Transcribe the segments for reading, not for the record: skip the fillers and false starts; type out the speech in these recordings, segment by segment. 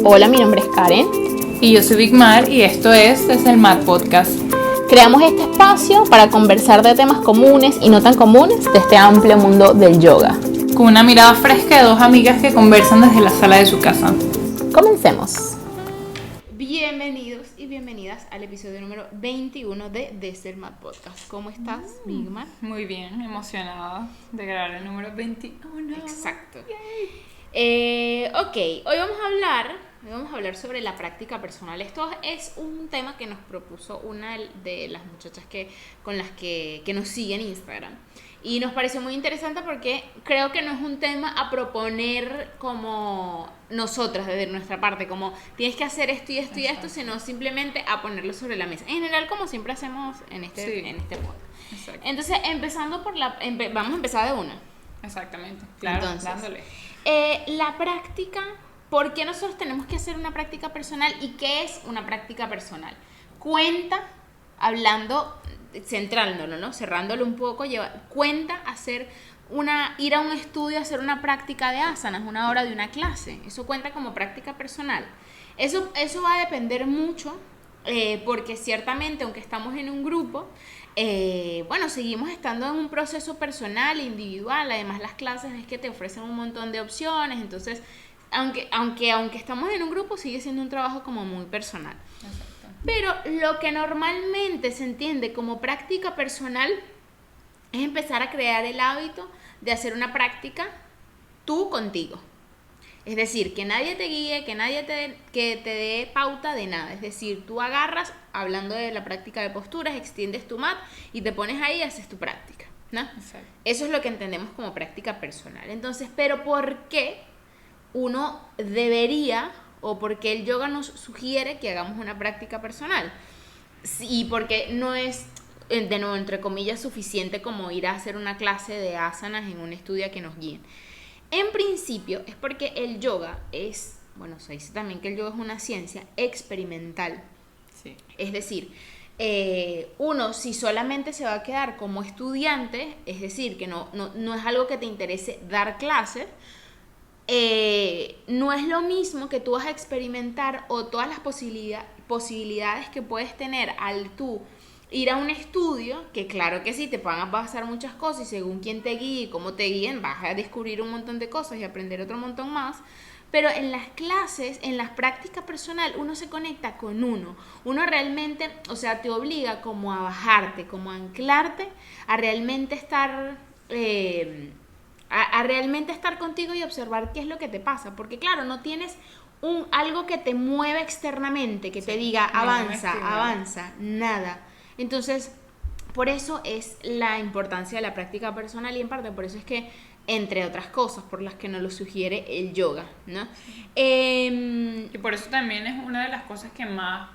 Hola, mi nombre es Karen. Y yo soy Big Mar y esto es Desde el Mar Podcast. Creamos este espacio para conversar de temas comunes y no tan comunes de este amplio mundo del yoga. Con una mirada fresca de dos amigas que conversan desde la sala de su casa. Comencemos. Bienvenidos y bienvenidas al episodio número 21 de Desde el Mar Podcast. ¿Cómo estás, Big Mar? Muy bien, emocionada de grabar el número 21. Exacto. Ok, hoy vamos a hablar sobre la práctica personal. Esto es un tema que nos propuso una de las muchachas con las que nos sigue en Instagram. Y nos pareció muy interesante porque creo que no es un tema a proponer como nosotras desde nuestra parte, como tienes que hacer esto y esto y esto, sino simplemente a ponerlo sobre la mesa. En general, como siempre hacemos en este podcast. Exacto. Entonces, vamos a empezar de una. Exactamente, claro, Entonces, dándole. La práctica, ¿por qué nosotros tenemos que hacer una práctica personal y qué es una práctica personal? Centrándolo, ¿no? Cerrándolo un poco, cuenta ir a un estudio, hacer una práctica de asanas, una hora de una clase. Eso cuenta como práctica personal. Eso va a depender mucho, porque ciertamente, aunque estamos en un grupo, seguimos estando en un proceso personal, individual. Además, las clases es que te ofrecen un montón de opciones. Entonces, aunque estamos en un grupo, sigue siendo un trabajo como muy personal. Exacto. Pero lo que normalmente se entiende como práctica personal es empezar a crear el hábito de hacer una práctica tú contigo. Es decir, que nadie te guíe, que nadie te dé pauta de nada. Es decir, tú agarras, hablando de la práctica de posturas, extiendes tu mat y te pones ahí y haces tu práctica, ¿no? Exacto. Eso es lo que entendemos como práctica personal. Entonces, ¿pero por qué uno debería o por qué el yoga nos sugiere que hagamos una práctica personal? Y porque no es, de nuevo, entre comillas, suficiente como ir a hacer una clase de asanas en un estudio a que nos guíen. En principio es porque el yoga se dice también que el yoga es una ciencia experimental. Sí. Es decir, uno si solamente se va a quedar como estudiante, es decir, que no es algo que te interese dar clases, no es lo mismo que tú vas a experimentar o todas las posibilidades que puedes tener al tú ir a un estudio, que claro que sí, te van a pasar muchas cosas y según quién te guíe y cómo te guíen, vas a descubrir un montón de cosas y aprender otro montón más. Pero en las clases, en las prácticas personal, uno se conecta con uno realmente, o sea, te obliga como a bajarte, como a anclarte, a realmente estar... a realmente estar contigo y observar qué es lo que te pasa, porque claro, no tienes algo que te mueva externamente, que te diga avanza, nada. Entonces, por eso es la importancia de la práctica personal y en parte por eso es que, entre otras cosas, por las que nos lo sugiere el yoga, ¿no? Y por eso también es una de las cosas que más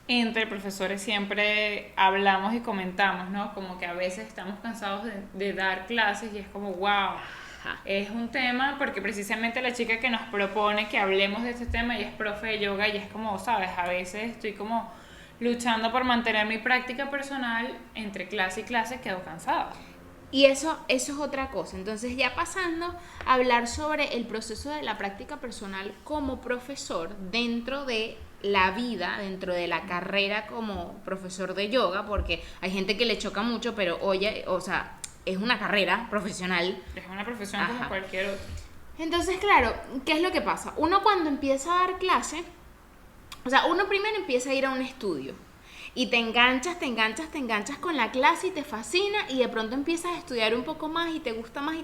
entre profesores siempre hablamos y comentamos, ¿no? Como que a veces estamos cansados de dar clases y es como, wow, es un tema, porque precisamente la chica que nos propone que hablemos de este tema, ella es profe de yoga y es como, ¿sabes? A veces estoy como luchando por mantener mi práctica personal entre clase y clase, quedo cansada. Y eso es otra cosa. Entonces, ya pasando a hablar sobre el proceso de la práctica personal como profesor dentro de la vida, dentro de la carrera como profesor de yoga, porque hay gente que le choca mucho, pero oye, o sea, es una carrera profesional. Es una profesión como cualquier otra. Entonces, claro, ¿qué es lo que pasa? Uno cuando empieza a dar clase, o sea, uno primero empieza a ir a un estudio y te enganchas con la clase y te fascina y de pronto empiezas a estudiar un poco más y te gusta más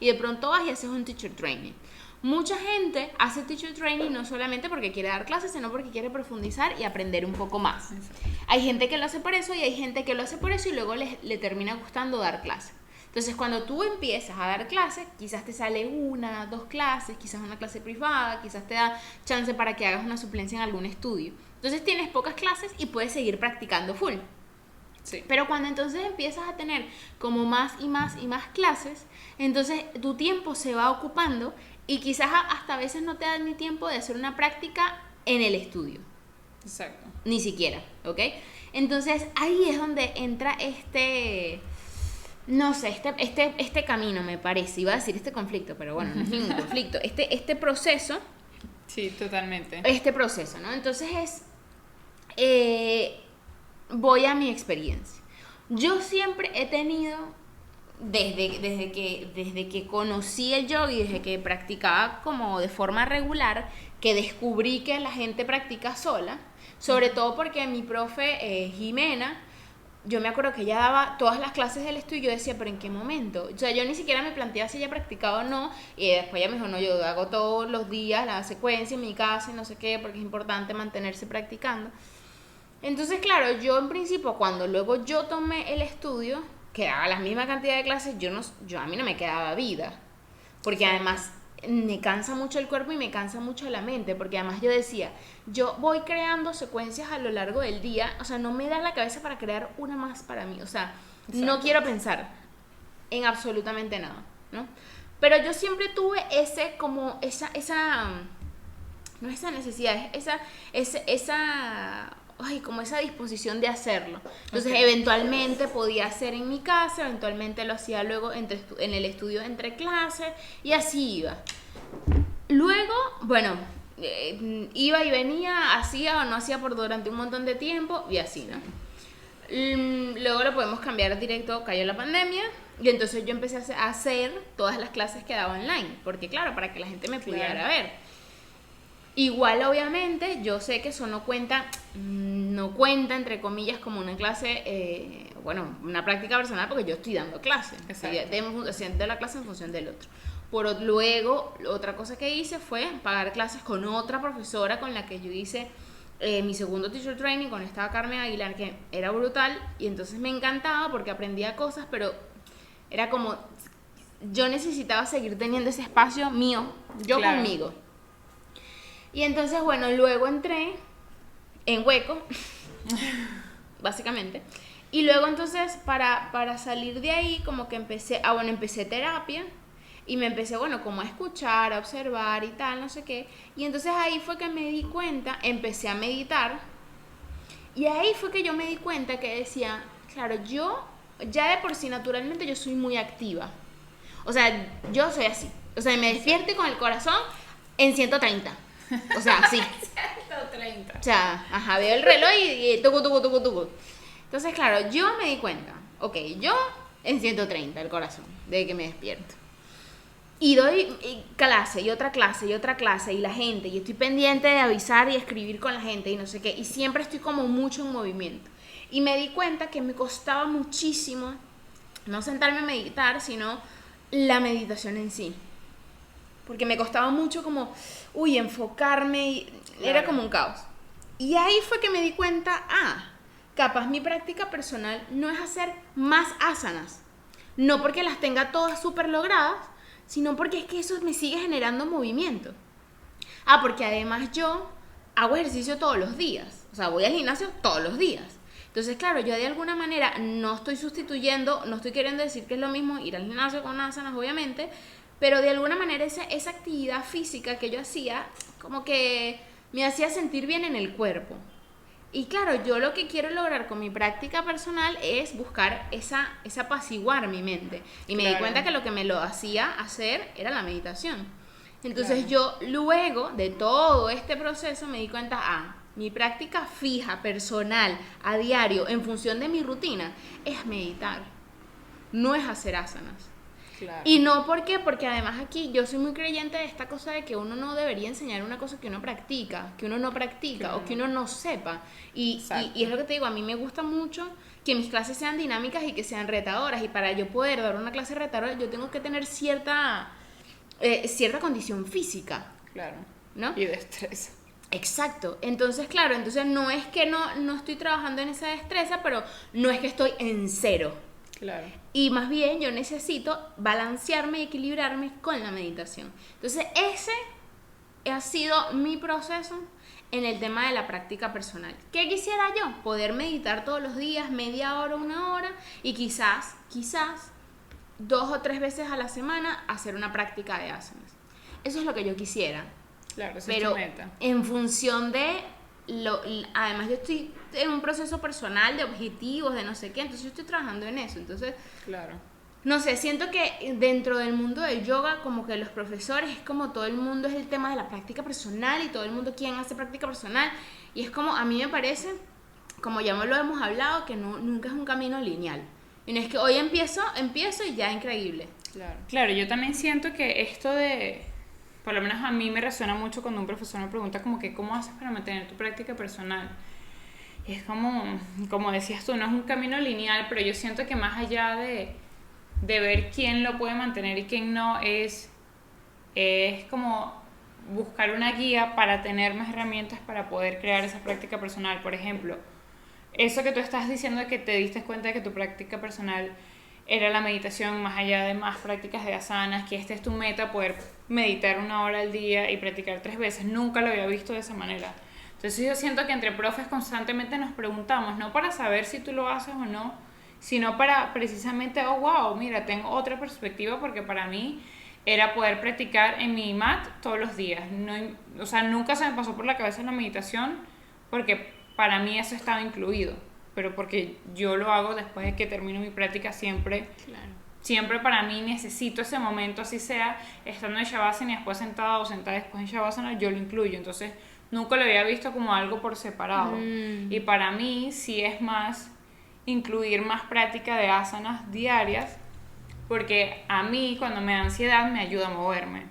y de pronto vas y haces un teacher training. Mucha gente hace teacher training no solamente porque quiere dar clases, sino porque quiere profundizar y aprender un poco más. Hay gente que lo hace por eso y hay gente que lo hace por eso y luego le termina gustando dar clases. Entonces, cuando tú empiezas a dar clases, quizás te sale 1, 2 clases, quizás una clase privada, quizás te da chance para que hagas una suplencia en algún estudio. Entonces, tienes pocas clases y puedes seguir practicando full. Sí. Pero cuando entonces empiezas a tener como más y más y más clases, entonces tu tiempo se va ocupando y quizás hasta a veces no te da ni tiempo de hacer una práctica en el estudio. Exacto. Ni siquiera, ¿ok? Entonces, ahí es donde entra este camino, me parece. Iba a decir este conflicto, pero bueno, no es ningún conflicto. Este proceso Sí, totalmente. este proceso, ¿no? Entonces voy a mi experiencia. Yo siempre he tenido, desde que conocí el yoga y desde que practicaba como de forma regular, que descubrí que la gente practica sola, sobre todo porque mi profe Jimena, yo me acuerdo que ella daba todas las clases del estudio y yo decía, pero ¿en qué momento? O sea, yo ni siquiera me planteaba si ella practicaba o no, y después ella me dijo, no, yo hago todos los días la secuencia en mi casa y no sé qué, porque es importante mantenerse practicando. Entonces, claro, yo en principio, cuando luego yo tomé el estudio, que daba la misma cantidad de clases, a mí no me quedaba vida, porque además me cansa mucho el cuerpo y me cansa mucho la mente, porque además yo decía, yo voy creando secuencias a lo largo del día, o sea, no me da la cabeza para crear una más para mí, o sea, no quiero pensar en absolutamente nada, ¿no? Pero yo siempre tuve no esa necesidad, como esa disposición de hacerlo. Entonces, eventualmente podía hacer en mi casa, eventualmente lo hacía luego en el estudio entre clases, y así iba. Luego, bueno, iba y venía, hacía o no hacía por durante un montón de tiempo, y así, ¿no? Luego lo podemos cambiar directo, cayó la pandemia, y entonces yo empecé a hacer todas las clases que daba online, porque claro, para que la gente me pudiera ver. Igual, obviamente, yo sé que eso no cuenta, entre comillas, como una clase, una práctica personal, porque yo estoy dando clase. Haciendo la clase en función del otro. Luego, otra cosa que hice fue pagar clases con otra profesora con la que yo hice mi segundo teacher training, con esta Carmen Aguilar, que era brutal, y entonces me encantaba porque aprendía cosas, pero era como, yo necesitaba seguir teniendo ese espacio mío, yo conmigo. Y entonces, bueno, luego entré en hueco, básicamente. Y luego entonces, para salir de ahí, como que empecé terapia. Y me empecé, como a escuchar, a observar y tal, no sé qué. Y entonces ahí fue que me di cuenta, empecé a meditar. Y ahí fue que yo me di cuenta que decía, claro, yo ya de por sí naturalmente yo soy muy activa. O sea, yo soy así. O sea, me despierto con el corazón en 130. O sea, sí. 130. O sea, veo el reloj y tucu. Entonces, claro, yo me di cuenta, yo en 130 el corazón, desde que me despierto. Y doy clase, y otra clase, y otra clase, y la gente, y estoy pendiente de avisar y escribir con la gente, y no sé qué, y siempre estoy como mucho en movimiento. Y me di cuenta que me costaba muchísimo no sentarme a meditar, sino la meditación en sí. Porque me costaba mucho como, enfocarme, y era como un caos. Y ahí fue que me di cuenta, capaz mi práctica personal no es hacer más asanas. No porque las tenga todas súper logradas, sino porque es que eso me sigue generando movimiento. Porque además yo hago ejercicio todos los días. O sea, voy al gimnasio todos los días. Entonces, claro, yo de alguna manera no estoy sustituyendo, no estoy queriendo decir que es lo mismo ir al gimnasio con asanas, obviamente, pero de alguna manera esa actividad física que yo hacía, como que me hacía sentir bien en el cuerpo. Y claro, yo lo que quiero lograr con mi práctica personal es buscar esa apaciguar mi mente. Y me di cuenta que lo que me lo hacía hacer era la meditación. Entonces yo luego de todo este proceso me di cuenta, mi práctica fija, personal, a diario, en función de mi rutina, es meditar. No es hacer asanas. Claro. Y no, ¿por qué? Porque además aquí yo soy muy creyente de esta cosa de que uno no debería enseñar una cosa que uno practica, o que uno no sepa. Y es lo que te digo, a mí me gusta mucho que mis clases sean dinámicas y que sean retadoras. Y para yo poder dar una clase retadora, yo tengo que tener cierta condición física. Claro. ¿No? Y destreza. Exacto. Entonces, claro, no es que no estoy trabajando en esa destreza, pero no es que estoy en cero. Claro. Y más bien yo necesito balancearme y equilibrarme con la meditación. Entonces ese ha sido mi proceso en el tema de la práctica personal. ¿Qué quisiera yo? Poder meditar todos los días, media hora, 1 hora, y quizás 2 o 3 veces a la semana hacer una práctica de asanas. Eso es lo que yo quisiera. Claro, esa pero es tu meta. En función de además yo estoy en un proceso personal de objetivos, de no sé qué, entonces yo estoy trabajando en eso. Entonces, claro, no sé, siento que dentro del mundo del yoga, como que los profesores, es como todo el mundo es el tema de la práctica personal y todo el mundo quiere hacer práctica personal. Y es como, a mí me parece, como ya lo hemos hablado, que nunca es un camino lineal. Y no es que hoy empiezo y ya es increíble. Claro, yo también siento que esto de, por lo menos a mí me resuena mucho cuando un profesor me pregunta como que ¿cómo haces para mantener tu práctica personal? Y es como decías tú, no es un camino lineal, pero yo siento que más allá de ver quién lo puede mantener y quién no, es como buscar una guía para tener más herramientas para poder crear esa práctica personal. Por ejemplo, eso que tú estás diciendo de que te diste cuenta de que tu práctica personal era la meditación, más allá de más prácticas de asanas, que esta es tu meta, poder meditar 1 hora al día y practicar 3 veces. Nunca lo había visto de esa manera. Entonces yo siento que entre profes constantemente nos preguntamos, no para saber si tú lo haces o no, sino para precisamente, oh wow, mira, tengo otra perspectiva, porque para mí era poder practicar en mi mat todos los días. No, o sea, nunca se me pasó por la cabeza la meditación, porque para mí eso estaba incluido, pero porque yo lo hago después de que termino mi práctica siempre. Claro. Siempre para mí necesito ese momento, así sea estando en Shavasana y después sentada o sentada después en Shavasana, yo lo incluyo. Entonces nunca lo había visto como algo por separado. Y para mí sí es más incluir más práctica de asanas diarias, porque a mí cuando me da ansiedad me ayuda a moverme.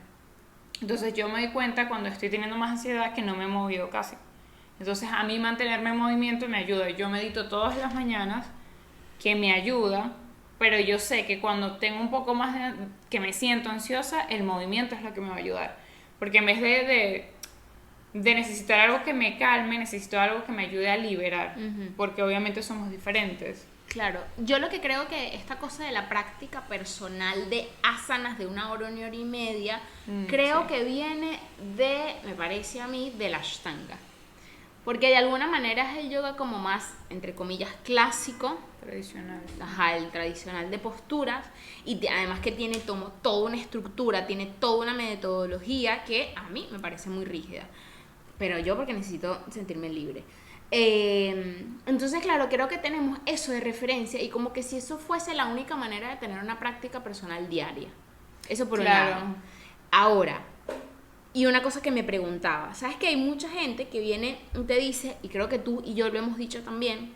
Entonces yo me doy cuenta cuando estoy teniendo más ansiedad que no me he movido casi. Entonces a mí mantenerme en movimiento me ayuda. Yo medito todas las mañanas, que me ayuda, pero yo sé que cuando tengo un poco más que me siento ansiosa, el movimiento es lo que me va a ayudar. Porque en vez de necesitar algo que me calme, necesito algo que me ayude a liberar, porque obviamente somos diferentes. Claro, yo lo que creo que esta cosa de la práctica personal de asanas de 1 hora, 1 hora y media, creo sí. que viene me parece a mí, de la Ashtanga. Porque de alguna manera es el yoga como más, entre comillas, clásico. Tradicional. Ajá, el tradicional de posturas. Y además que tiene toda una estructura, tiene toda una metodología que a mí me parece muy rígida. Pero yo porque necesito sentirme libre. Entonces, claro, creo que tenemos eso de referencia y como que si eso fuese la única manera de tener una práctica personal diaria. Eso por un lado. Ahora, y una cosa que me preguntaba, ¿sabes que hay mucha gente que viene y te dice, y creo que tú y yo lo hemos dicho también,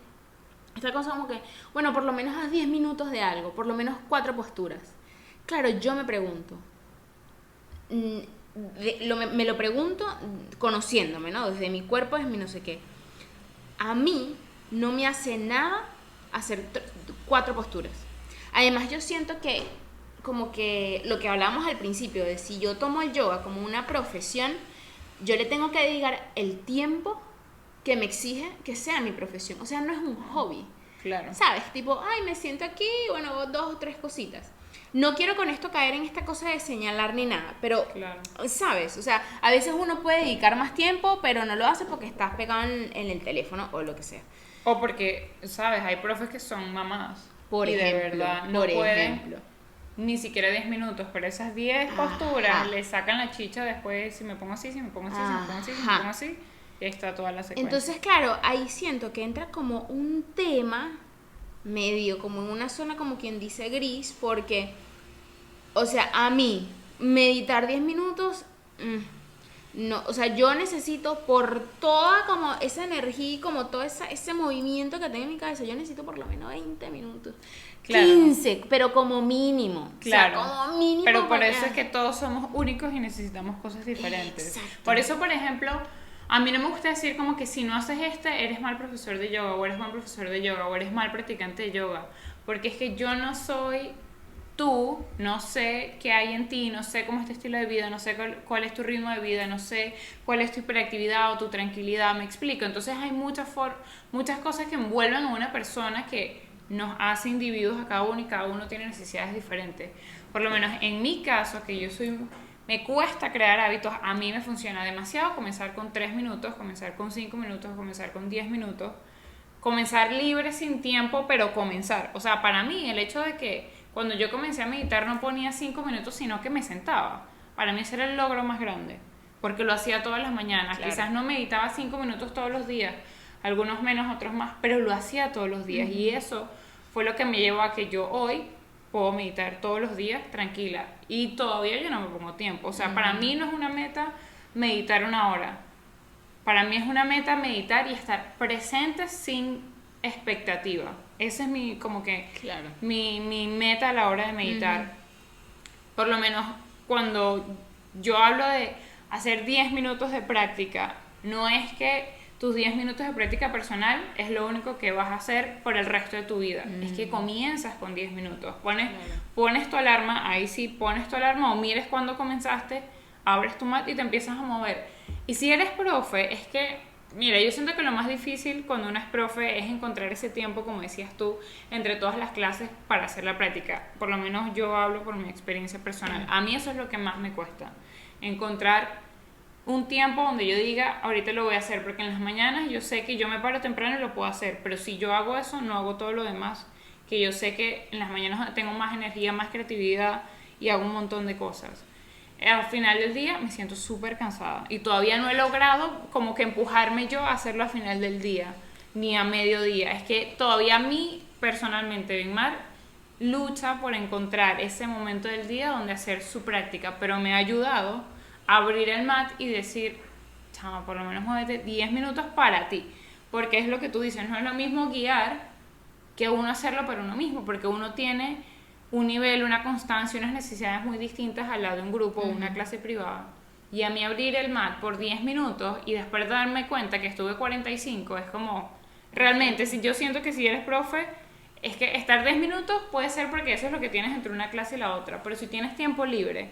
esta cosa como que, bueno, por lo menos haz 10 minutos de algo, por lo menos 4 posturas. Claro, yo me pregunto, me lo pregunto conociéndome, ¿no? Desde mi cuerpo, desde mi no sé qué. A mí no me hace nada hacer 4 posturas. Además, yo siento que como que lo que hablábamos al principio, de si yo tomo el yoga como una profesión, yo le tengo que dedicar el tiempo que me exige que sea mi profesión. O sea, no es un hobby. Claro. ¿Sabes? Tipo, ay, me siento aquí, bueno, hago 2 o 3 cositas. No quiero con esto caer en esta cosa de señalar ni nada, pero, claro, ¿sabes? O sea, a veces uno puede dedicar más tiempo, pero no lo hace porque estás pegado en el teléfono o lo que sea. O porque, ¿sabes? Hay profes que son mamás. Por y ejemplo, de verdad no pueden ni siquiera 10 minutos, pero esas 10 posturas le sacan la chicha después, si me pongo así, si me pongo así, si me pongo así, si me pongo así, y ahí está toda la secuencia. Entonces, claro, ahí siento que entra como un tema medio, como en una zona como quien dice gris, porque, o sea, a mí, meditar 10 minutos, no, o sea, yo necesito por toda como esa energía y como todo ese movimiento que tengo en mi cabeza, yo necesito por lo menos 20 minutos. Claro. 15, pero como mínimo. Claro. O sea, como mínimo. Pero por eso es que todos somos únicos y necesitamos cosas diferentes. Exacto. Por eso, por ejemplo, a mí no me gusta decir como que si no haces eres mal profesor de yoga, o eres mal profesor de yoga, o eres mal practicante de yoga. Porque es que yo no soy tú, no sé qué hay en ti, no sé cómo es tu estilo de vida, no sé cuál es tu ritmo de vida, no sé cuál es tu hiperactividad o tu tranquilidad, me explico. Entonces hay muchas cosas que envuelven a una persona que nos hace individuos a cada uno y cada uno tiene necesidades diferentes. Por lo menos en mi caso, que me cuesta crear hábitos, a mí me funciona demasiado comenzar con 3 minutos, comenzar con 5 minutos, comenzar con 10 minutos, comenzar libre sin tiempo, pero comenzar. O sea, para mí el hecho de que cuando yo comencé a meditar no ponía 5 minutos, sino que me sentaba. Para mí ese era el logro más grande, porque lo hacía todas las mañanas. Claro. Quizás no meditaba 5 minutos todos los días, algunos menos, otros más, pero lo hacía todos los días. Y eso fue lo que me llevó a que yo hoy puedo meditar todos los días tranquila. Y todavía yo no me pongo tiempo. O sea, para mí no es una meta meditar 1 hora. Para mí es una meta meditar y estar presente sin expectativa. Esa es mi, como que, Claro. mi meta a la hora de meditar. Por lo menos cuando yo hablo de hacer 10 minutos de práctica, no es que tus 10 minutos de práctica personal es lo único que vas a hacer por el resto de tu vida. Es que comienzas con 10 minutos. Pones tu alarma, ahí sí, pones tu alarma o mires cuando comenzaste, abres tu mat y te empiezas a mover. Y si eres profe, es que, mira, yo siento que lo más difícil cuando uno es profe es encontrar ese tiempo, como decías tú, entre todas las clases para hacer la práctica. Por lo menos yo hablo por mi experiencia personal. A mí eso es lo que más me cuesta, encontrar un tiempo donde yo diga, ahorita lo voy a hacer, porque en las mañanas yo sé que yo me paro temprano y lo puedo hacer, pero si yo hago eso, no hago todo lo demás, que yo sé que en las mañanas tengo más energía, más creatividad y hago un montón de cosas. Al final del día me siento súper cansada y todavía no he logrado como que empujarme yo a hacerlo al final del día, ni a mediodía. Es que todavía a mí, personalmente, Benmar lucha por encontrar ese momento del día donde hacer su práctica, pero me ha ayudado abrir el mat y decir, chama, por lo menos muévete 10 minutos para ti, porque es lo que tú dices, no es lo mismo guiar que uno hacerlo para uno mismo, porque uno tiene un nivel, una constancia, unas necesidades muy distintas al lado de un grupo o una clase privada, y a mí abrir el mat por 10 minutos y después darme cuenta que estuve 45 es como, realmente, si yo siento que si eres profe, es que estar 10 minutos puede ser porque eso es lo que tienes entre una clase y la otra, pero si tienes tiempo libre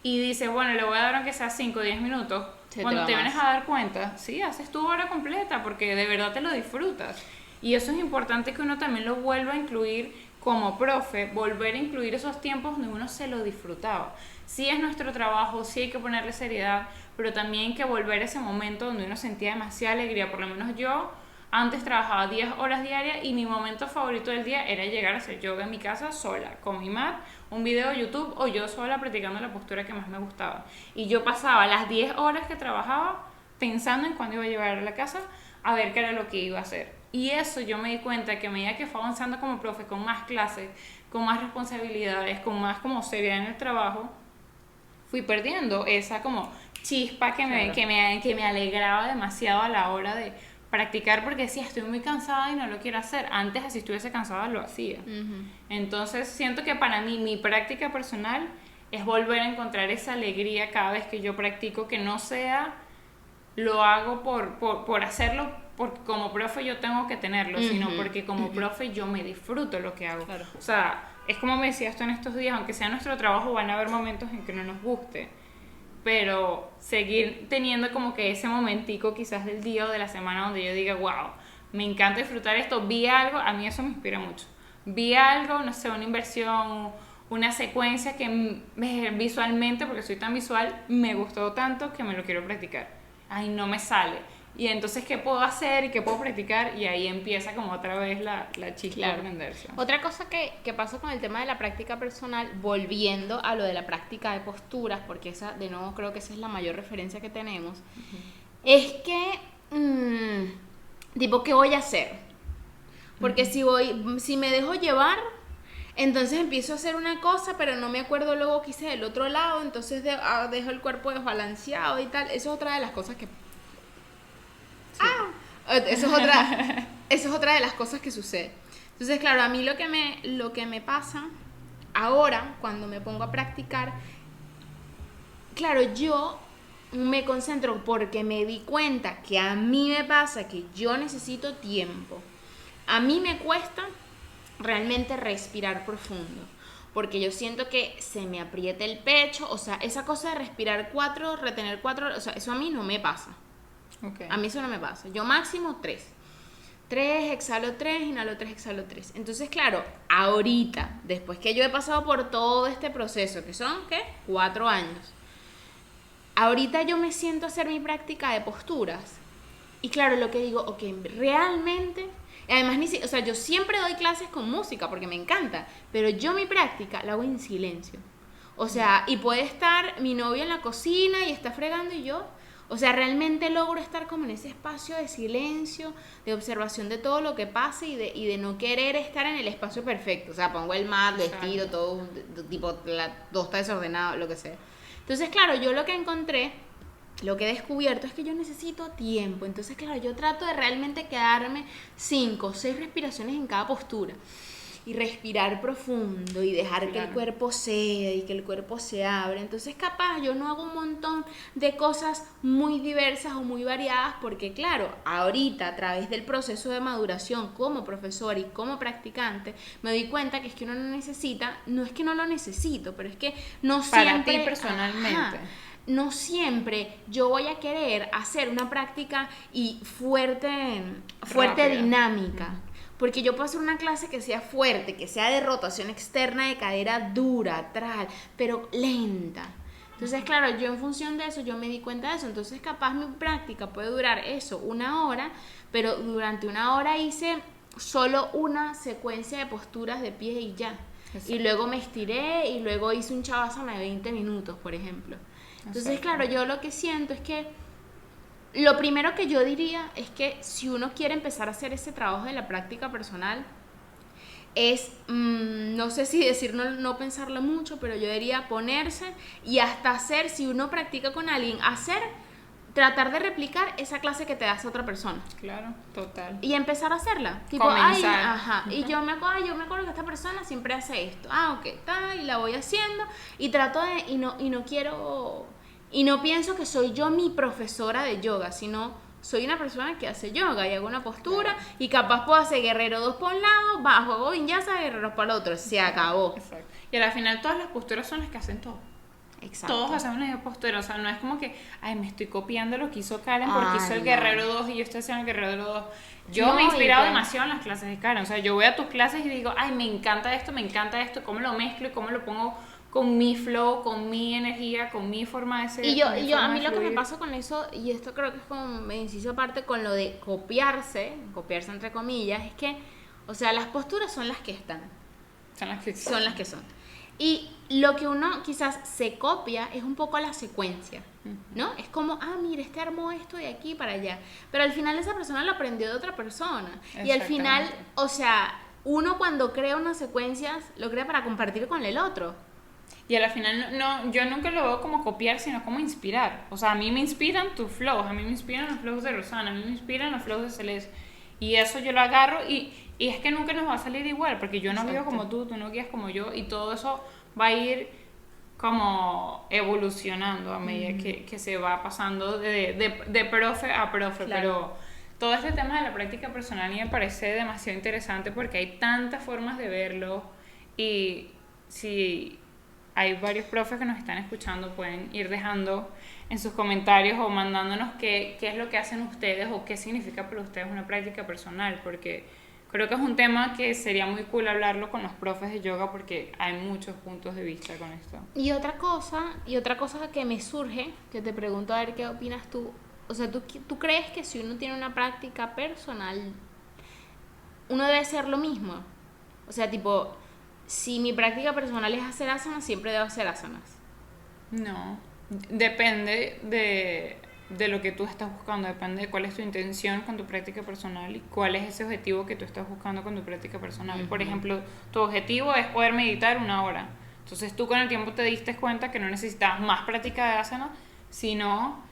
y dices, bueno, le voy a dar aunque sea 5 o 10 minutos, cuando te vienes a dar cuenta, sí, haces tu hora completa porque de verdad te lo disfrutas. Y eso es importante que uno también lo vuelva a incluir como profe, volver a incluir esos tiempos donde uno se lo disfrutaba. Sí es nuestro trabajo, sí hay que ponerle seriedad, pero también hay que volver a ese momento donde uno sentía demasiada alegría. Por lo menos yo antes trabajaba 10 horas diarias y mi momento favorito del día era llegar a hacer yoga en mi casa sola, con mi mat, un video de YouTube o yo sola practicando la postura que más me gustaba. Y yo pasaba las 10 horas que trabajaba pensando en cuándo iba a llegar a la casa a ver qué era lo que iba a hacer. Y eso yo me di cuenta que a medida que fue avanzando como profe, con más clases, con más responsabilidades, con más como seriedad en el trabajo, fui perdiendo esa como chispa que me alegraba demasiado a la hora de practicar, porque decía, estoy muy cansada y no lo quiero hacer. Antes, si estuviese cansada, lo hacía. Entonces, siento que para mí, mi práctica personal es volver a encontrar esa alegría cada vez que yo practico, que no sea, lo hago por hacerlo, porque como profe yo tengo que tenerlo, sino porque como profe yo me disfruto lo que hago. Claro. O sea, es como me decías tú en estos días, aunque sea nuestro trabajo, van a haber momentos en que no nos guste, pero seguir teniendo como que ese momentico quizás del día o de la semana donde yo diga, wow, me encanta disfrutar esto, vi algo, a mí eso me inspira mucho. Vi algo, no sé, una inversión, una secuencia que visualmente, porque soy tan visual, me gustó tanto que me lo quiero practicar. Ay, no me sale. Y entonces, ¿qué puedo hacer y qué puedo practicar? Y ahí empieza como otra vez la chispa de aprenderse. Otra cosa que pasa con el tema de la práctica personal, volviendo a lo de la práctica de posturas, porque esa, de nuevo, creo que esa es la mayor referencia que tenemos, es que, tipo, ¿qué voy a hacer? Porque si me dejo llevar, entonces empiezo a hacer una cosa, pero no me acuerdo luego que hice del otro lado, entonces dejo el cuerpo desbalanceado y tal. Eso es otra de las cosas que... Sí. Eso es otra de las cosas que sucede. Entonces, claro, a mí lo que me pasa ahora, cuando me pongo a practicar, claro, yo me concentro porque me di cuenta que a mí me pasa que yo necesito tiempo. A mí me cuesta realmente respirar profundo, porque yo siento que se me aprieta el pecho, o sea, esa cosa de respirar 4, retener 4, o sea, eso a mí no me pasa. Okay. A mí eso no me pasa. Yo máximo 3. 3, exhalo 3, inhalo 3, exhalo 3. Entonces, claro, ahorita, después que yo he pasado por todo este proceso, que son, ¿qué? 4 años. Ahorita yo me siento a hacer mi práctica de posturas. Y claro, lo que digo, ok, realmente... Además, o sea, yo siempre doy clases con música porque me encanta, pero yo mi práctica la hago en silencio. O sea, y puede estar mi novio en la cocina y está fregando y yo... O sea, realmente logro estar como en ese espacio de silencio, de observación de todo lo que pasa y de no querer estar en el espacio perfecto. O sea, pongo el mat, vestido, todo, tipo, todo está desordenado, lo que sea. Entonces, claro, yo lo que encontré, lo que he descubierto es que yo necesito tiempo. Entonces, claro, yo trato de realmente quedarme 5 o 6 respiraciones en cada postura. Y respirar profundo y dejar que el cuerpo ceda y que el cuerpo se abra. Entonces capaz yo no hago un montón de cosas muy diversas o muy variadas porque claro, ahorita a través del proceso de maduración como profesor y como practicante me doy cuenta que es que uno no necesita, no es que no lo necesito, pero es que no para siempre... ti personalmente. No siempre yo voy a querer hacer una práctica y fuerte dinámica. Porque yo puedo hacer una clase que sea fuerte, que sea de rotación externa de cadera dura, pero lenta. Entonces, claro, yo en función de eso, yo me di cuenta de eso. Entonces, capaz mi práctica puede durar eso, 1 hora, pero durante 1 hora hice solo una secuencia de posturas de pie y ya. Exacto. Y luego me estiré y luego hice un shavasana de 20 minutos, por ejemplo. Entonces, exacto, claro, yo lo que siento es que lo primero que yo diría es que si uno quiere empezar a hacer ese trabajo de la práctica personal es, no sé si decir no pensarlo mucho, pero yo diría ponerse y hasta hacer, si uno practica con alguien, tratar de replicar esa clase que te hace otra persona. Claro, total. Y empezar a hacerla. Tipo, comenzar. Y yo me acuerdo que esta persona siempre hace esto. Ok, y la voy haciendo y trato de, y no quiero... Y no pienso que soy yo mi profesora de yoga, sino soy una persona que hace yoga y hago una postura y capaz puedo hacer guerrero 2 por un lado, bajo hago vinyasa, guerrero para el otro, se acabó. Exacto. Y al final todas las posturas son las que hacen todo. Exacto. Todos hacemos una postura, o sea, no es como que, me estoy copiando lo que hizo Karen porque hizo el guerrero 2 y yo estoy haciendo el guerrero 2. Yo me he inspirado demasiado en las clases de Karen, o sea, yo voy a tus clases y digo, me encanta esto, cómo lo mezclo y cómo lo pongo con mi flow, con mi energía, con mi forma de ser. Y yo a mí lo que me pasa con eso, y esto creo que es como me inciso aparte con lo de copiarse entre comillas, es que, o sea, las posturas son las que están. Son las que son. Y lo que uno quizás se copia es un poco la secuencia, ¿no? Es como, mira, armó esto de aquí para allá. Pero al final esa persona lo aprendió de otra persona. Y al final, o sea, uno cuando crea unas secuencias, lo crea para compartir con el otro. Y al final, yo nunca lo veo como copiar, sino como inspirar. O sea, a mí me inspiran tus flows, a mí me inspiran los flows de Rosana, a mí me inspiran los flows de Celeste. Y eso yo lo agarro y es que nunca nos va a salir igual, porque yo no guío como tú no guías como yo, y todo eso va a ir como evolucionando a medida que se va pasando de profe a profe. Claro. Pero todo este tema de la práctica personal me parece demasiado interesante porque hay tantas formas de verlo, y si hay varios profes que nos están escuchando, pueden ir dejando en sus comentarios o mandándonos qué es lo que hacen ustedes o qué significa para ustedes una práctica personal, porque creo que es un tema que sería muy cool hablarlo con los profes de yoga porque hay muchos puntos de vista con esto. Y otra cosa que me surge, que te pregunto a ver qué opinas tú, o sea, ¿tú crees que si uno tiene una práctica personal, uno debe hacer lo mismo? O sea, tipo, si mi práctica personal es hacer asanas, siempre debo hacer asanas. No, depende de lo que tú estás buscando, depende de cuál es tu intención con tu práctica personal y cuál es ese objetivo que tú estás buscando con tu práctica personal. Por ejemplo, tu objetivo es poder meditar 1 hora. Entonces tú con el tiempo te diste cuenta que no necesitabas más práctica de asana, sino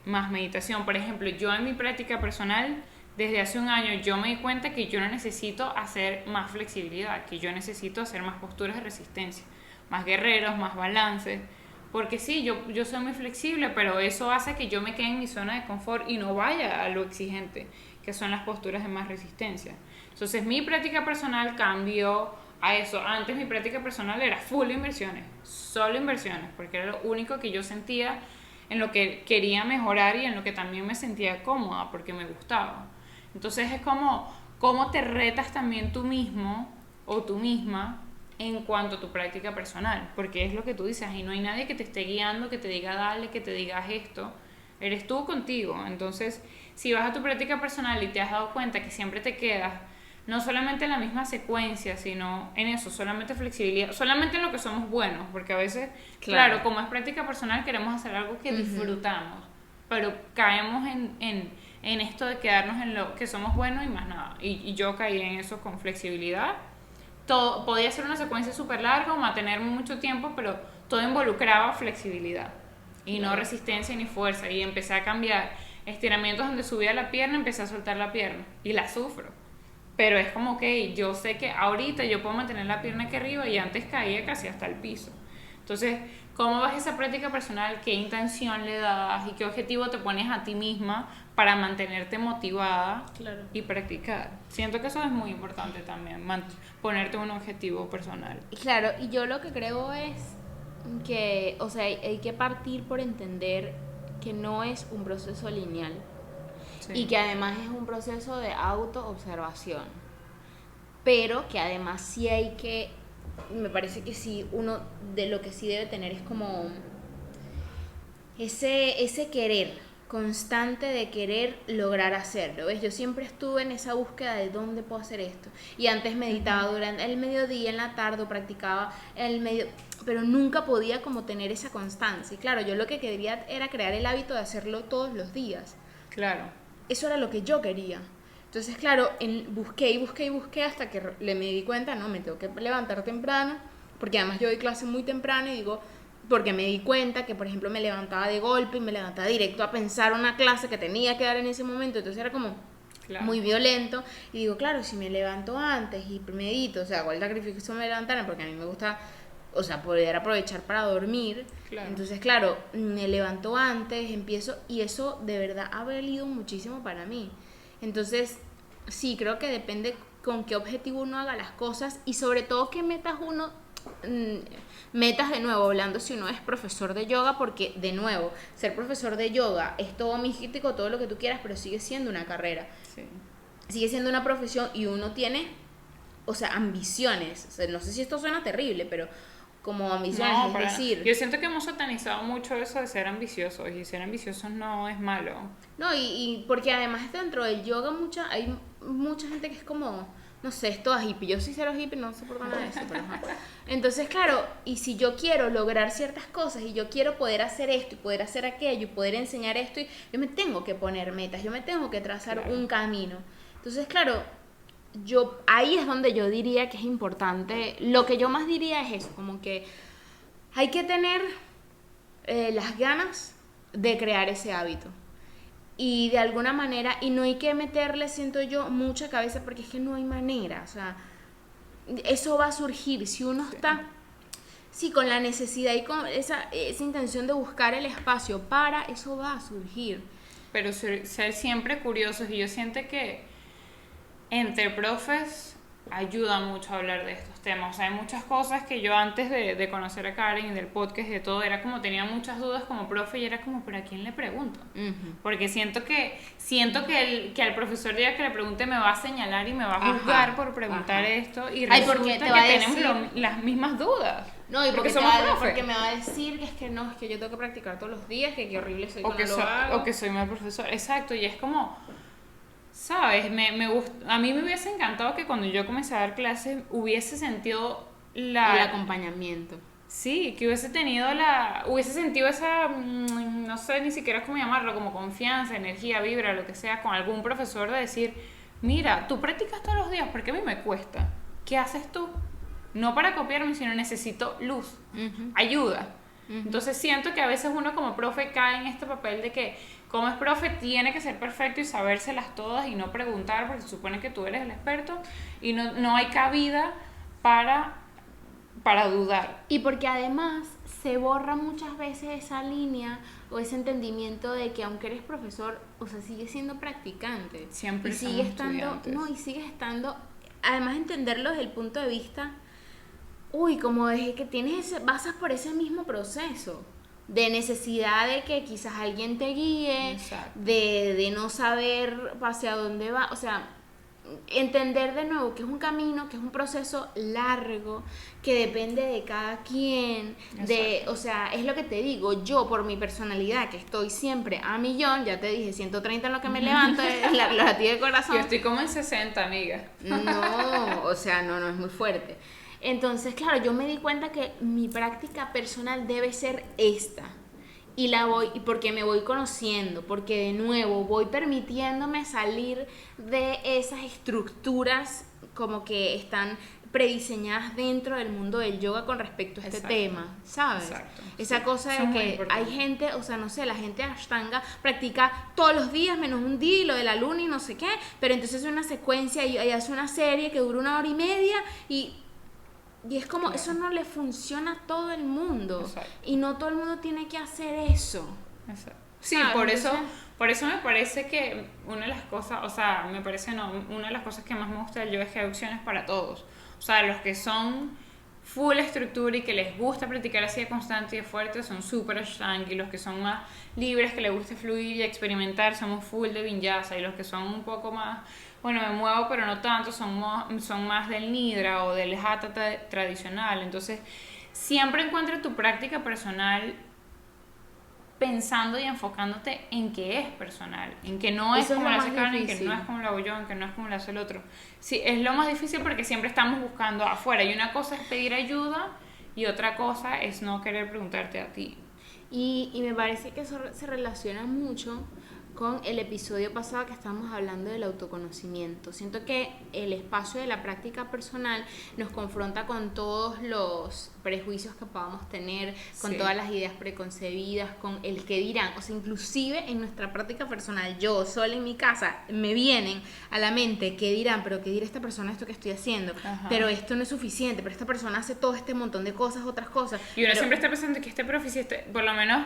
más meditación. Por ejemplo, yo en mi práctica personal, desde hace 1 año, yo me di cuenta que yo no necesito hacer más flexibilidad, que yo necesito hacer más posturas de resistencia, más guerreros, más balances. Porque sí, yo soy muy flexible, pero eso hace que yo me quede en mi zona de confort y no vaya a lo exigente, que son las posturas de más resistencia. Entonces mi práctica personal cambió a eso. Antes mi práctica personal era full inversiones, solo inversiones, porque era lo único que yo sentía, en lo que quería mejorar y en lo que también me sentía cómoda, porque me gustaba. Entonces es como cómo te retas también tú mismo o tú misma en cuanto a tu práctica personal, porque es lo que tú dices, y no hay nadie que te esté guiando, que te diga dale, que te digas esto, eres tú contigo. Entonces, si vas a tu práctica personal y te has dado cuenta que siempre te quedas, no solamente en la misma secuencia, sino en eso, solamente flexibilidad, solamente en lo que somos buenos, porque a veces, claro como es práctica personal, queremos hacer algo que disfrutamos, pero caemos en esto de quedarnos en lo que somos buenos y más nada. Y yo caí en eso con flexibilidad. Todo podía ser una secuencia súper larga o mantenerme mucho tiempo, pero todo involucraba flexibilidad y no resistencia ni fuerza. Y empecé a cambiar estiramientos donde subía la pierna, empecé a soltar la pierna y la sufro. Pero es como que yo sé que ahorita yo puedo mantener la pierna aquí arriba y antes caía casi hasta el piso. Entonces, ¿cómo vas esa práctica personal? ¿Qué intención le das? ¿Y qué objetivo te pones a ti misma para mantenerte motivada y practicar? Siento que eso es muy importante también, ponerte un objetivo personal. Claro, y yo lo que creo es que, o sea, hay que partir por entender que no es un proceso lineal. Sí. Y que además es un proceso de autoobservación, pero que además sí hay que, me parece que sí, uno de lo que sí debe tener es como ese querer constante de querer lograr hacerlo, ¿ves? Yo siempre estuve en esa búsqueda de dónde puedo hacer esto, y antes meditaba durante el mediodía, en la tarde, o practicaba pero nunca podía como tener esa constancia, y claro, yo lo que quería era crear el hábito de hacerlo todos los días. Claro. Eso era lo que yo quería. Entonces, claro, busqué hasta que me di cuenta, no, me tengo que levantar temprano, porque además yo doy clase muy temprano y digo, porque me di cuenta que, por ejemplo, me levantaba de golpe y me levantaba directo a pensar una clase que tenía que dar en ese momento, entonces era como muy violento, y digo, claro, si me levanto antes y medito, o sea, hago el sacrificio me levantaran, porque a mí me gusta, o sea, poder aprovechar para dormir. Claro. Entonces, claro, me levanto antes, empiezo, y eso de verdad ha valido muchísimo para mí. Entonces, sí, creo que depende con qué objetivo uno haga las cosas, y sobre todo qué metas uno, metas de nuevo, hablando si uno es profesor de yoga, porque de nuevo, ser profesor de yoga es todo místico, todo lo que tú quieras, pero sigue siendo una carrera. Sí. Sigue siendo una profesión, y uno tiene, o sea, ambiciones. O sea, no sé si esto suena terrible, pero como ambiciones, no, es decir... Yo siento que hemos satanizado mucho eso de ser ambiciosos, y ser ambiciosos no es malo. No, y porque además dentro del yoga hay mucha gente que es como, no sé, es toda hippie. Yo soy cero hippie, no sé por qué nada de eso, pero entonces, claro, y si yo quiero lograr ciertas cosas, y yo quiero poder hacer esto, y poder hacer aquello, y poder enseñar esto, yo me tengo que poner metas, yo me tengo que trazar un camino. Entonces, claro, ahí es donde yo diría que es importante, lo que yo más diría es eso, como que hay que tener las ganas de crear ese hábito, y de alguna manera, y no hay que meterle, siento yo, mucha cabeza, porque es que no hay manera, o sea, eso va a surgir, si uno está con la necesidad y con esa intención de buscar el espacio para, eso va a surgir. Pero ser siempre curiosos, y yo siento que entre profes ayuda mucho a hablar de estos temas. O sea, hay muchas cosas que yo antes de conocer a Karen y del podcast y de todo, era como, tenía muchas dudas como profe, y era como, ¿pero a quién le pregunto? Uh-huh. Porque siento que al profesor día que le pregunte me va a señalar y me va a juzgar por preguntar esto, y resulta que tenemos las mismas dudas. No, y porque me va a decir que es que no, es que yo tengo que practicar todos los días, que qué horrible soy cuando lo hago. O que soy mal profesor. Exacto, y es como, ¿sabes? A mí me hubiese encantado que cuando yo comencé a dar clases hubiese sentido el acompañamiento. Sí, que hubiese sentido esa, no sé ni siquiera cómo llamarlo, como confianza, energía, vibra, lo que sea, con algún profesor, de decir, mira, tú practicas todos los días, ¿por qué a mí me cuesta? ¿Qué haces tú? No para copiarme, sino necesito luz, ayuda. Entonces siento que a veces uno como profe cae en este papel de que, como es profe, tiene que ser perfecto y sabérselas todas y no preguntar, porque se supone que tú eres el experto, y no hay cabida para dudar. Y porque además se borra muchas veces esa línea o ese entendimiento de que aunque eres profesor, o sea, sigues siendo practicante. Siempre sigue estando, además entenderlo desde el punto de vista, como desde que pasas por ese mismo proceso de necesidad de que quizás alguien te guíe, de no saber hacia dónde va, o sea, entender de nuevo que es un camino, que es un proceso largo, que depende de cada quien, o sea, es lo que te digo, yo por mi personalidad, que estoy siempre a millón, ya te dije, 130 en lo que me levanto, la latido de corazón. Yo estoy como en 60, amiga. No, o sea, no es muy fuerte. Entonces, claro, yo me di cuenta que mi práctica personal debe ser esta. y porque me voy conociendo, porque de nuevo voy permitiéndome salir de esas estructuras como que están prediseñadas dentro del mundo del yoga con respecto a este Exacto. tema, ¿sabes? Exacto. Esa cosa Eso de es muy que importante. hay gente, o sea, no sé, la gente de Ashtanga practica todos los días menos un día y lo de la luna y no sé qué, pero entonces es una secuencia y hace una serie que dura 1 hora y media y es como, Claro. eso no le funciona a todo el mundo. Exacto. Y no todo el mundo tiene que hacer eso. Exacto. Sí, ¿Sabes? por Entonces, eso me parece que una de las cosas, o sea, me parece no, una de las cosas que más me gusta del yoga es que hay opciones para todos. O sea, los que son full estructura y que les gusta practicar así de constante y de fuerte son súper ashtanga, y los que son más libres, que les gusta fluir y experimentar, somos full de vinyasa, y los que son un poco más, bueno, me muevo pero no tanto, son más del nidra o del hatha tradicional. Entonces, siempre encuentra tu práctica personal pensando y enfocándote en que es personal, en que no es Eso es como lo la hace más Karen, en que difícil. no es como la hago yo, en que no es como la hace el otro. Sí, es lo más difícil porque siempre estamos buscando afuera, y una cosa es pedir ayuda y otra cosa es no querer preguntarte a ti. y me parece que eso se relaciona mucho con el episodio pasado que estábamos hablando del autoconocimiento. Siento que el espacio de la práctica personal nos confronta con todos los prejuicios que podamos tener, con Sí. todas las ideas preconcebidas, con el que dirán. O sea, inclusive en nuestra práctica personal, yo sola en mi casa, me vienen a la mente qué dirán, pero qué dirá esta persona esto que estoy haciendo, Ajá. pero esto no es suficiente, pero esta persona hace todo este montón de cosas, otras cosas. Y uno Pero- siempre está pensando que este profe, si por lo menos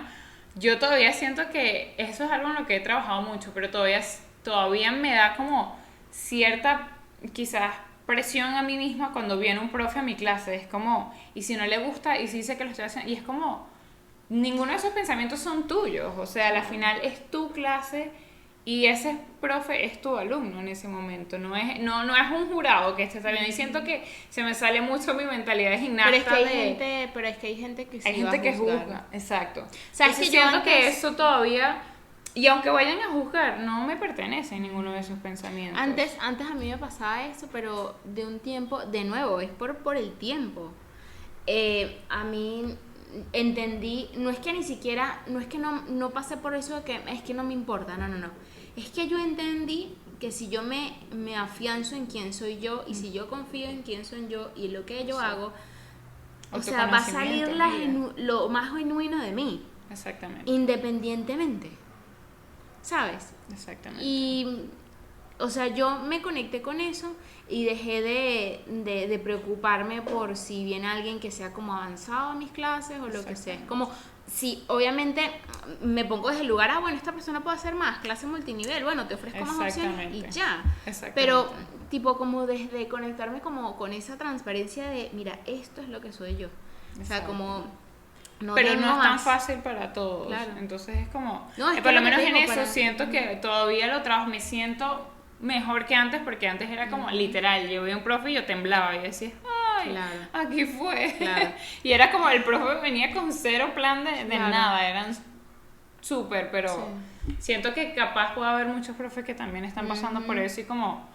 yo todavía siento que eso es algo en lo que he trabajado mucho, pero todavía me da como cierta, quizás, presión a mí misma cuando viene un profe a mi clase. Es como, y si no le gusta, y si dice que lo estoy haciendo, y es como, ninguno de esos pensamientos son tuyos. O sea, al final es tu clase y ese profe es tu alumno en ese momento. No es un jurado que esté viendo. Y siento que se me sale mucho mi mentalidad de gimnasta. pero es que hay gente que sí Hay va gente a que juzgar. juzga, exacto. ¿Sabes Entonces que yo siento que antes- eso todavía, y aunque vayan a juzgar, no me pertenece ninguno de esos pensamientos. Antes a mí me pasaba eso, pero de un tiempo, de nuevo, es por el tiempo. A mí entendí, no es que ni siquiera, no es que no pasé por eso de que es que no me importa, no. Es que yo entendí que si yo me afianzo en quién soy yo y si yo confío en quién soy yo y lo que yo hago, o sea, va a salir Autoconocimiento, lo más genuino de mí, Exactamente, independientemente, ¿sabes? exactamente. Y, o sea, yo me conecté con eso y dejé de preocuparme por si viene alguien que sea como avanzado en mis clases o lo que sea. Es como, si obviamente me pongo desde el lugar, bueno, esta persona puede hacer más, clase multinivel, bueno, te ofrezco más opciones y ya. Exactamente. Pero, tipo, como desde conectarme como con esa transparencia de, mira, esto es lo que soy yo. O sea, Exacto. como... Pero tengo no es tan más. fácil para todos. Claro. Entonces es como, No, es que por lo lo que menos te en digo, eso para- siento que todavía lo trabajo, me siento mejor que antes, porque antes era como literal, yo vi a un profe y yo temblaba y decía, ay, Claro. aquí fue. Claro. Y era como el profe venía con cero plan de Claro. nada, eran súper, pero Sí. siento que capaz puede haber muchos profes que también están pasando por eso, y como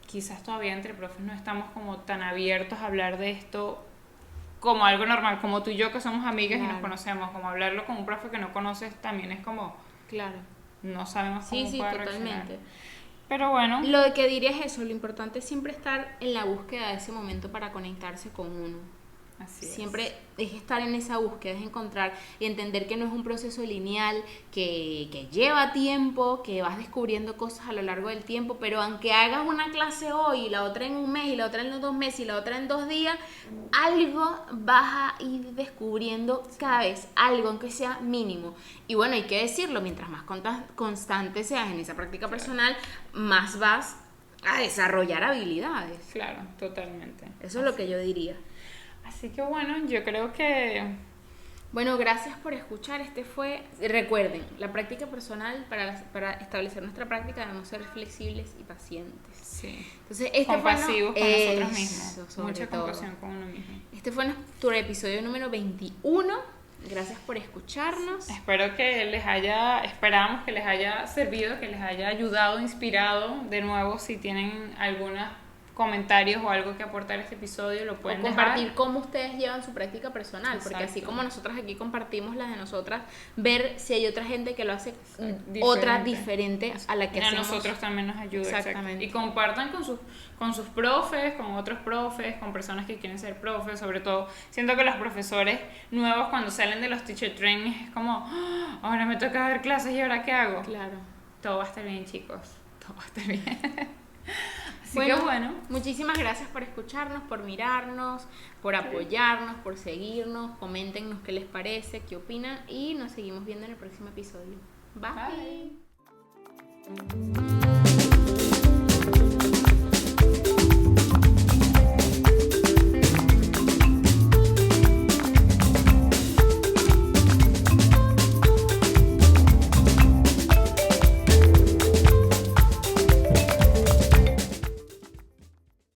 quizás todavía entre profes no estamos como tan abiertos a hablar de esto como algo normal, como tú y yo que somos amigas y nos Claro. conocemos, como hablarlo con un profe que no conoces también es como, Claro. no sabemos cómo Sí, puede totalmente. reaccionar. Pero bueno, Lo de que diría es eso, lo importante es siempre estar en la búsqueda de ese momento para conectarse con uno. así es. Siempre es estar en esa búsqueda, es encontrar y entender que no es un proceso lineal, que lleva tiempo, que vas descubriendo cosas a lo largo del tiempo, pero aunque hagas una clase hoy y la otra en un mes y la otra en 2 meses y la otra en 2 días, algo vas a ir descubriendo cada vez, algo aunque sea mínimo. Y bueno, hay que decirlo, mientras más constante seas en esa práctica personal, más vas a desarrollar habilidades. Claro, totalmente. Eso es lo que yo diría. Así que bueno, yo creo que Bueno, gracias por escuchar. Recuerden, la práctica personal, para establecer nuestra práctica debemos ser flexibles y pacientes. sí, Entonces, compasivos con nosotros Eso, mismos, sobre mucha todo. compasión con uno mismo. Este fue nuestro episodio número 21. Gracias por escucharnos. Espero que esperamos que les haya servido, que les haya ayudado, inspirado. De nuevo, si tienen algunas comentarios o algo que aportar a este episodio, lo pueden o compartir dejar. cómo ustedes llevan su práctica personal, porque así Exacto. como nosotras aquí compartimos las de nosotras, ver si hay otra gente que lo hace Diferente. otra diferente a la que A hacemos. nosotros también nos ayuda. Exacto. Exactamente. Y compartan con sus profes, con otros profes, con personas que quieren ser profes. Sobre todo, siento que los profesores nuevos cuando salen de los teacher trainings es como, "Ah, ahora me toca dar clases y ahora qué hago". Claro. Todo va a estar bien, chicos. Todo va a estar bien. Así Bueno, que bueno. muchísimas gracias por escucharnos, por mirarnos, por apoyarnos, por seguirnos. Coméntenos qué les parece, qué opinan y nos seguimos viendo en el próximo episodio. Bye. Bye.